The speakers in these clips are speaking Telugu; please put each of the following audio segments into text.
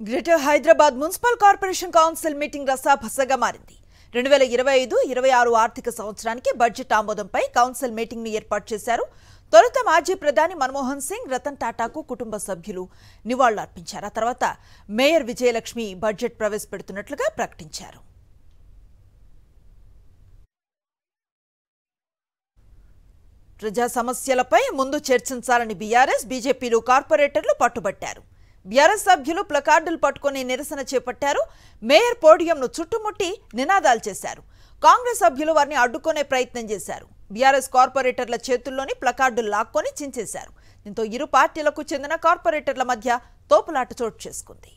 Greater Hyderabad municipal corporation council meeting రసాభసగా మారింది. 2025-26 ఆర్థిక సంవత్సరానికి బడ్జెట్ ఆమోదంపై కౌన్సిల్ మీటింగ్ ను ఏర్పాటు చేశారు. తొలుత మాజీ ప్రధాని మన్మోహన్ సింగ్, రతన్ టాటాకు కుటుంబ సభ్యులు నివాళులర్పించారు. ఆ తర్వాత మేయర్ విజయలక్ష్మి బడ్జెట్ ప్రవేశపెడుతున్నట్లుగా ప్రకటించారు. ప్రజా సమస్యలపై ముందు చర్చించాలని బీఆర్ఎస్, బీజేపీలు, కార్పొరేటర్లు పట్టుబట్టారు. బీఆర్ఎస్ సభ్యులు ప్లకార్డులు పట్టుకుని నిరసన చేపట్టారు. మేయర్ పోడియంను చుట్టుముట్టి నినాదాలు చేశారు. కాంగ్రెస్ సభ్యులు వారిని అడ్డుకునే ప్రయత్నం చేశారు. బీఆర్ఎస్ కార్పొరేటర్ల చేతుల్లోని ప్లకార్డులు లాక్కొని చించేశారు. దీంతో ఇరు పార్టీలకు చెందిన కార్పొరేటర్ల మధ్య తోపులాట చోటు చేసుకుంది.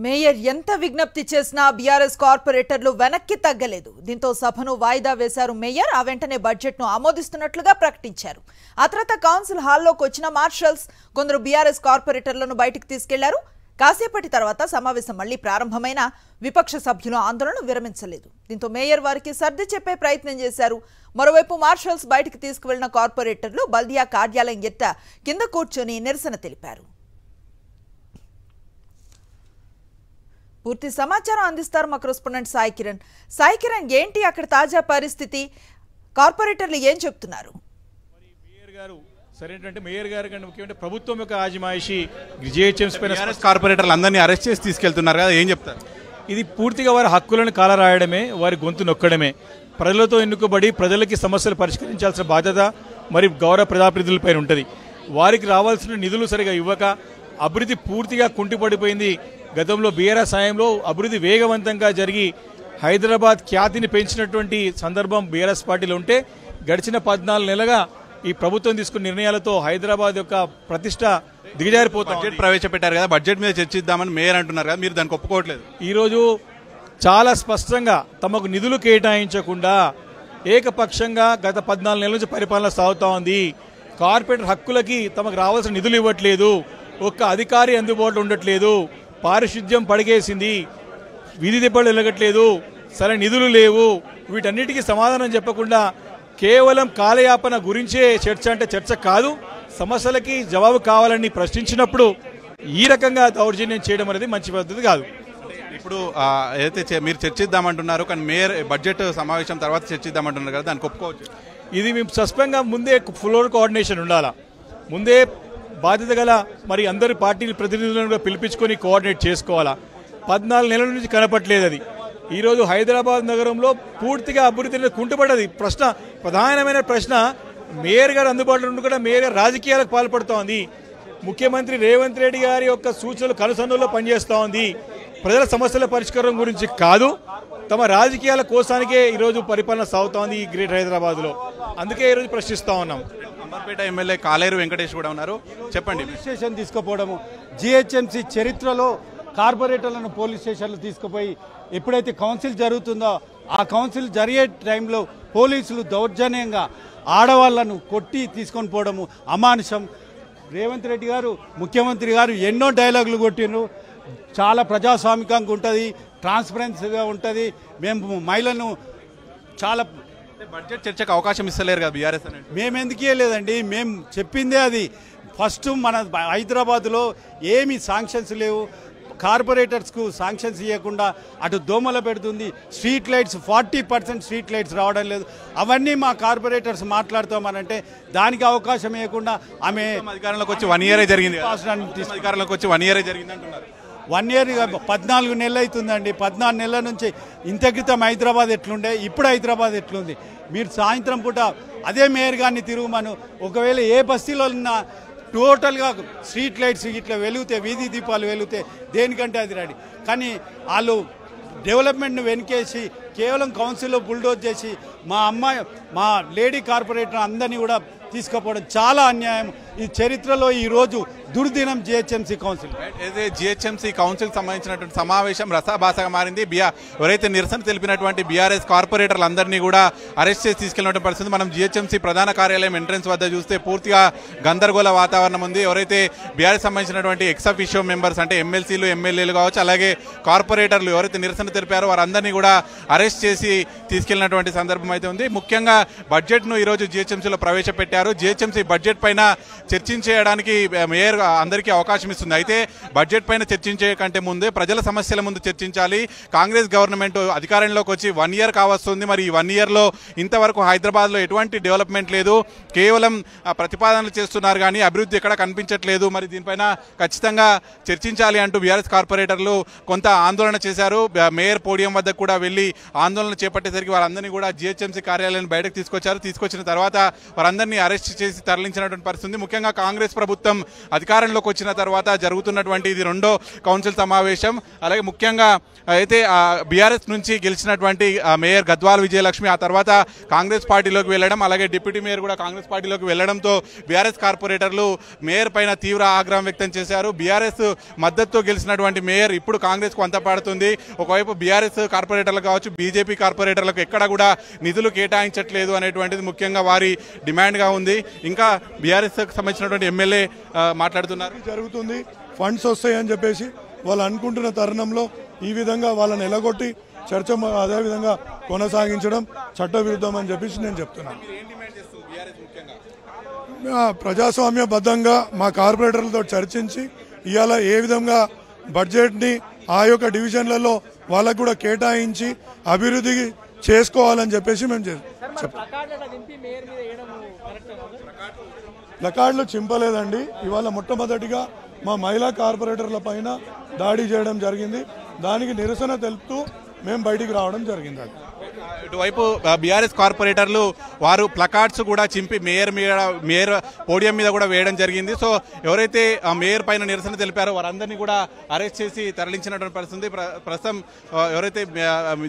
మేయర్ ఎంత విజ్ఞప్తి చేసినా బీఆర్ఎస్ కార్పొరేటర్లు వెనక్కి తగ్గలేదు. దీంతో సభను వాయిదా వేశారు మేయర్. ఆ వెంటనే బడ్జెట్ ను ఆమోదిస్తున్నట్లుగా ప్రకటించారు. ఆ తర్వాత కౌన్సిల్ హాల్లోకి వచ్చిన మార్షల్స్ కొందరు బీఆర్ఎస్ కార్పొరేటర్లను బయటికి తీసుకెళ్లారు. కాసేపటి తర్వాత సమావేశం మళ్లీ ప్రారంభమైన విపక్ష సభ్యులు ఆందోళన విరమించలేదు. దీంతో మేయర్ వారికి సర్ది చెప్పే ప్రయత్నం చేశారు. మరోవైపు మార్షల్స్ బయటికి తీసుకువెళ్లిన కార్పొరేటర్లు బల్దియా కార్యాలయం ఎట్ట కింద కూర్చొని నిరసన తెలిపారు. పూర్తి సమాచారం అందిస్తారు మా కరెస్పాండెంట్ సాయి కిరణ్. సాయి కిరణ్, ఏంటి అక్కడ తాజా పరిస్థితి? కార్పొరేటర్లు ఏం చెప్తున్నారు? సరేంటంటే మేయర్ గారు కంటే ముఖ్యమంటే ప్రభుత్వం యొక్క ఆజిమాయిషి జిహెచ్ఎంసీ పైన కార్పొరేటర్లు అందరినీ అరెస్ట్ చేసి తీసుకెళ్తున్నారు కదా, ఏం చెప్తారు? ఇది పూర్తిగా వారి హక్కులను కాలరాయడమే, వారి గొంతు నొక్కడమే. ప్రజలతో ఎన్నుకోబడి ప్రజలకి సమస్యలు పరిష్కరించాల్సిన బాధ్యత మరి గౌరవ ప్రజాప్రతినిధులపై ఉంటుంది. వారికి రావాల్సిన నిధులు సరిగా ఇవ్వక అభివృద్ధి పూర్తిగా కుంటిపడిపోయింది. గతంలో బీఆర్ఎస్ హయాంలో అభివృద్ధి వేగవంతంగా జరిగి హైదరాబాద్ ఖ్యాతిని పెంచినటువంటి సందర్భం బీఆర్ఎస్ పార్టీలో ఉంటే గడిచిన 14 నెలలుగా ఈ ప్రభుత్వం తీసుకున్న నిర్ణయాలతో హైదరాబాద్ యొక్క ప్రతిష్ట దిగజారిపోతాం. బడ్జెట్ ప్రవేశపెట్టారు కదా, బడ్జెట్ మీద చర్చిద్దామని మేయర్ అంటున్నారు కదా, మీరు దానికి ఒప్పుకోవట్లేదు. ఈరోజు చాలా స్పష్టంగా తమకు నిధులు కేటాయించకుండా ఏకపక్షంగా గత 14 నెలల నుంచి పరిపాలన సాగుతూ ఉంది. కార్పొరేటర్ హక్కులకి తమకు రావాల్సిన నిధులు ఇవ్వట్లేదు. ఒక్క అధికారి అందుబాటులో ఉండట్లేదు. పారిశుద్ధ్యం పడిగేసింది. వీధి దెబ్బలు వెలగట్లేదు. సరే నిధులు లేవు. వీటన్నిటికీ సమాధానం చెప్పకుండా కేవలం కాలయాపన గురించే చర్చ అంటే చర్చ కాదు, సమస్యలకి జవాబు కావాలని ప్రశ్నించినప్పుడు ఈ రకంగా దౌర్జన్యం చేయడం అనేది మంచి పద్ధతి కాదు. ఇప్పుడు ఏదైతే మీరు చర్చిద్దామంటున్నారు, కానీ మేయర్ బడ్జెట్ సమావేశం తర్వాత చర్చిద్దామంటున్నారు కదా, దానికి ఒప్పుకోవచ్చు. ఇది మేము సస్పెండ్గా ముందే ఫ్లోర్ కోఆర్డినేషన్ ఉండాలా. ముందే బాధ్యత గల మరి అందరి పార్టీ ప్రతినిధులను కూడా పిలిపించుకొని కోఆర్డినేట్ చేసుకోవాలా. 14 నెలల నుంచి కనపట్లేదు అది. ఈరోజు హైదరాబాద్ నగరంలో పూర్తిగా అభివృద్ధి కుంటుపడ్డది. ప్రశ్న, ప్రధానమైన ప్రశ్న, మేయర్ గారు అందుబాటులో ఉండి కూడా మేయర్ గారు రాజకీయాలకు పాల్పడుతోంది. ముఖ్యమంత్రి రేవంత్ రెడ్డి గారి యొక్క సూచనలు కనుసన్నులో పనిచేస్తూ ఉంది. ప్రజల సమస్యల పరిష్కారం గురించి కాదు, తమ రాజకీయాల కోసానికే ఈరోజు పరిపాలన సాగుతోంది ఈ గ్రేటర్ హైదరాబాద్లో. అందుకే ఈరోజు ప్రశ్నిస్తూ ఉన్నాం. అంబర్పేట ఎమ్మెల్యే కాలేరు వెంకటేష్ కూడా ఉన్నారు, చెప్పండి. పోలీస్ స్టేషన్ తీసుకుపోవడము, జిహెచ్ఎంసీ చరిత్రలో కార్పొరేటర్లను పోలీస్ స్టేషన్లు తీసుకుపోయి ఎప్పుడైతే కౌన్సిల్ జరుగుతుందో ఆ కౌన్సిల్ జరిగే టైంలో పోలీసులు దౌర్జన్యంగా ఆడవాళ్లను కొట్టి తీసుకొని పోవడము అమానుషం. రేవంత్ రెడ్డి గారు, ముఖ్యమంత్రి గారు ఎన్నో డైలాగులు కొట్టిండ్రు. చాలా ప్రజాస్వామికంగా ఉంటుంది, ట్రాన్స్పరెన్సీగా ఉంటుంది. మేము మహిళలను చాలా బడ్జెట్ చర్చకు అవకాశం ఇస్తలేరు కదా బీఆర్ఎస్ అనేది. మేము ఎందుకు ఇవ్వలేదండి, మేము చెప్పిందే అది. ఫస్ట్ మన హైదరాబాద్లో ఏమి శాంక్షన్స్ లేవు. కార్పొరేటర్స్కు శాంక్షన్స్ ఇవ్వకుండా అటు దోమల పెడుతుంది. స్ట్రీట్ లైట్స్ 40% స్ట్రీట్ లైట్స్ రావడం లేదు. అవన్నీ మా కార్పొరేటర్స్ మాట్లాడుతామనంటే దానికి అవకాశం ఇవ్వకుండా ఆమె అధికారంలోకి వచ్చి 1 ఇయరే జరిగింది. అధికారంలోకి వచ్చి 1 ఇయరే జరిగింది అంటున్నారు. 1 ఇయర్ 14 నెలలు అవుతుందండి. 14 నెలల నుంచి ఇంత క్రితం హైదరాబాద్ ఎట్లుండే, ఇప్పుడు హైదరాబాద్ ఎట్లుంది. మీరు సాయంత్రం పూట అదే మేయర్ గారిని తిరుగుమను, ఒకవేళ ఏ బస్తీలో ఉన్నా టోటల్గా స్ట్రీట్ లైట్స్ ఇట్లా వెలుగుతాయి, వీధి దీపాలు వెలుగుతాయి, దేనికంటే అది రెడీ. కానీ వాళ్ళు డెవలప్మెంట్ను వెనకేసి కేవలం కౌన్సిల్లో బుల్డోజ్ చేసి మా లేడీ కార్పొరేటర్ అందరినీ కూడా తీసుకుపోవడం చాలా అన్యాయం. ఈ చరిత్రలో ఈరోజు దుర్దినం జిహెచ్ఎంసీ కౌన్సిల్. అయితే జిహెచ్ఎంసీ కౌన్సిల్ సంబంధించినటువంటి సమావేశం రసాభాసగా మారింది. ఎవరైతే నిరసన తెలిపినటువంటి బీఆర్ఎస్ కార్పొరేటర్లందరినీ కూడా అరెస్ట్ చేసి తీసుకెళ్లినటువంటి పరిస్థితి. మనం జిహెచ్ఎంసీ ప్రధాన కార్యాలయం ఎంట్రన్స్ వద్ద చూస్తే పూర్తిగా గందరగోళ వాతావరణం ఉంది. ఎవరైతే బీఆర్ఎస్ సంబంధించినటువంటి ఎక్స్ అఫిషియో మెంబర్స్ అంటే ఎమ్మెల్సీలు ఎమ్మెల్యేలు కావచ్చు, అలాగే కార్పొరేటర్లు ఎవరైతే నిరసన తెలిపారో వారందరినీ కూడా అరెస్ట్ చేసి తీసుకెళ్లినటువంటి సందర్భం అయితే ఉంది. ముఖ్యంగా బడ్జెట్ను ఈరోజు జిహెచ్ఎంసీలో ప్రవేశపెట్టారు. జిహెచ్ఎంసీ బడ్జెట్ పైన చర్చించేయడానికి మేయర్ అందరికీ అవకాశం ఇస్తుంది. అయితే బడ్జెట్ పైన చర్చించే కంటే ముందే ప్రజల సమస్యల ముందు చర్చించాలి. కాంగ్రెస్ గవర్నమెంట్ అధికారంలోకి వచ్చి 1 ఇయర్ కావస్తుంది. మరి ఈ 1 ఇయర్లో ఇంతవరకు హైదరాబాద్లో ఎటువంటి డెవలప్మెంట్ లేదు, కేవలం ప్రతిపాదనలు చేస్తున్నారు కానీ అభివృద్ధి ఎక్కడ కనిపించట్లేదు. మరి దీనిపైన ఖచ్చితంగా చర్చించాలి అంటూ బీఆర్ఎస్ కార్పొరేటర్లు కొంత ఆందోళన చేశారు. మేయర్ పోడియం వద్ద కూడా వెళ్ళి ఆందోళన చేపట్టేసరికి వారందరినీ కూడా జిహెచ్ఎంసీ కార్యాలయాన్ని బయటకు తీసుకొచ్చారు. తీసుకొచ్చిన తర్వాత వారందరినీ అరెస్ట్ చేసి తరలించినటువంటి పరిస్థితి. ముఖ్యంగా కాంగ్రెస్ ప్రభుత్వం అధికారంలోకి వచ్చిన తర్వాత జరుగుతున్నటువంటి ఇది 2వ కౌన్సిల్ సమావేశం. అలాగే ముఖ్యంగా అయితే బీఆర్ఎస్ నుంచి గెలిచినటువంటి మేయర్ గద్వాల విజయలక్ష్మి ఆ తర్వాత కాంగ్రెస్ పార్టీలోకి వెళ్ళడం, అలాగే డిప్యూటీ మేయర్ కూడా కాంగ్రెస్ పార్టీలోకి వెళ్లడంతో బీఆర్ఎస్ కార్పొరేటర్లు మేయర్ పైన తీవ్ర ఆగ్రహం వ్యక్తం చేశారు. బీఆర్ఎస్ మద్దతుతో గెలిచినటువంటి మేయర్ ఇప్పుడు కాంగ్రెస్కు అంతపాడుతుంది. ఒకవైపు బీఆర్ఎస్ కార్పొరేటర్లు కావచ్చు, బీజేపీ కార్పొరేటర్లకు ఎక్కడ కూడా నిధులు కేటాయించట్లేదు అనేటువంటిది ముఖ్యంగా వారి డిమాండ్గా ఉంది. ఇంకా బీఆర్ఎస్ సంబంధించినటువంటి ఎమ్మెల్యే మాట్లాడుతున్నారు. జరుగుతుంది ఫండ్స్ వస్తాయని చెప్పేసి వాళ్ళు అనుకుంటున్న తరుణంలో ఈ విధంగా వాళ్ళని ఎలగొట్టి చర్చ అదేవిధంగా కొనసాగించడం చట్టవిరుద్ధం అని చెప్పేసి నేను చెప్తున్నాను. ప్రజాస్వామ్యబద్ధంగా మా కార్పొరేటర్లతో చర్చించి ఇవాళ ఏ విధంగా బడ్జెట్ని ఆ యొక్క డివిజన్లలో వాళ్ళకు కూడా కేటాయించి అభివృద్ధి చేసుకోవాలని చెప్పేసి మేము చెప్తాం. ప్లకార్డులు చింపలేదండి. ఇవాళ మొట్టమొదటిగా మా మహిళా కార్పొరేటర్ల పైన దాడి చేయడం జరిగింది. దానికి నిరసన తెలుపుతూ మేము బయటికి రావడం జరిగింది. అది ఇటువైపు బీఆర్ఎస్ కార్పొరేటర్లు వారు ప్లకార్డ్స్ కూడా చింపి మేయర్ పోడియం మీద కూడా వేయడం జరిగింది. సో ఎవరైతే మేయర్ పైన నిరసన తెలిపారో వారందరినీ కూడా అరెస్ట్ చేసి తరలించినటువంటి పరిస్థితి. ప్రస్తుతం ఎవరైతే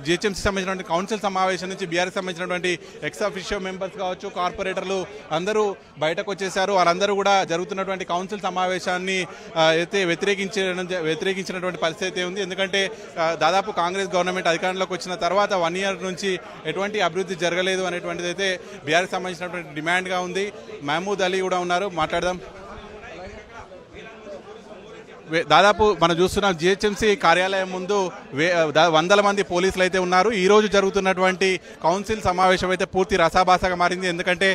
జిహెచ్ఎంసీ సంబంధించినటువంటి కౌన్సిల్ సమావేశం నుంచి బీఆర్ఎస్ సంబంధించినటువంటి ఎక్స్ అఫిషియో మెంబర్స్ కావచ్చు, కార్పొరేటర్లు అందరూ బయటకు వచ్చేశారు. వారందరూ కూడా జరుగుతున్నటువంటి కౌన్సిల్ సమావేశాన్ని అయితే వ్యతిరేకించినటువంటి పరిస్థితి ఉంది. ఎందుకంటే దాదాపు కాంగ్రెస్ గవర్నమెంట్ అధికారంలోకి వచ్చిన తర్వాత 1 ఇయర్ నుంచి ఎటువంటి అభివృద్ధి జరగలేదు అనేటువంటిది అయితే బీఆర్ఎస్ సంబంధించినటువంటి డిమాండ్గా ఉంది. మహమూద్ అలీ కూడా ఉన్నారు, మాట్లాడదాం. దాదాపు మనం చూస్తున్నాం జిహెచ్ఎంసీ కార్యాలయం ముందు వందల మంది పోలీసులు అయితే ఉన్నారు. ఈ రోజు జరుగుతున్నటువంటి కౌన్సిల్ సమావేశం అయితే పూర్తి రసాభాసగా మారింది. ఎందుకంటే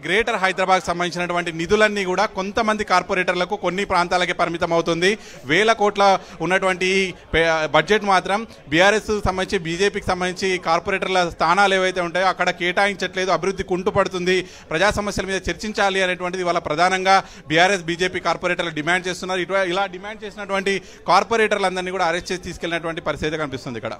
గ్రేటర్ హైదరాబాద్ సంబంధించినటువంటి నిధులన్నీ కూడా కొంతమంది కార్పొరేటర్లకు కొన్ని ప్రాంతాలకే పరిమితం అవుతుంది. 1000 కోట్ల ఉన్నటువంటి బడ్జెట్ మాత్రం బీఆర్ఎస్ సంబంధించి బీజేపీకి సంబంధించి కార్పొరేటర్ల స్థానాలు ఏవైతే ఉంటాయో అక్కడ కేటాయించట్లేదు. అభివృద్ధి కుంటుపడుతుంది. ప్రజా సమస్యల మీద చర్చించాలి అనేటువంటిది వాళ్ళ ప్రధానంగా బీఆర్ఎస్ బీజేపీ కార్పొరేటర్లు డిమాండ్ చేస్తున్నారు. ఇలా డిమాండ్ చేసినటువంటి కార్పొరేటర్లందరినీ కూడా అరెస్ట్ చేసి తీసుకెళ్లినటువంటి పరిస్థితి కనిపిస్తుంది ఇక్కడ.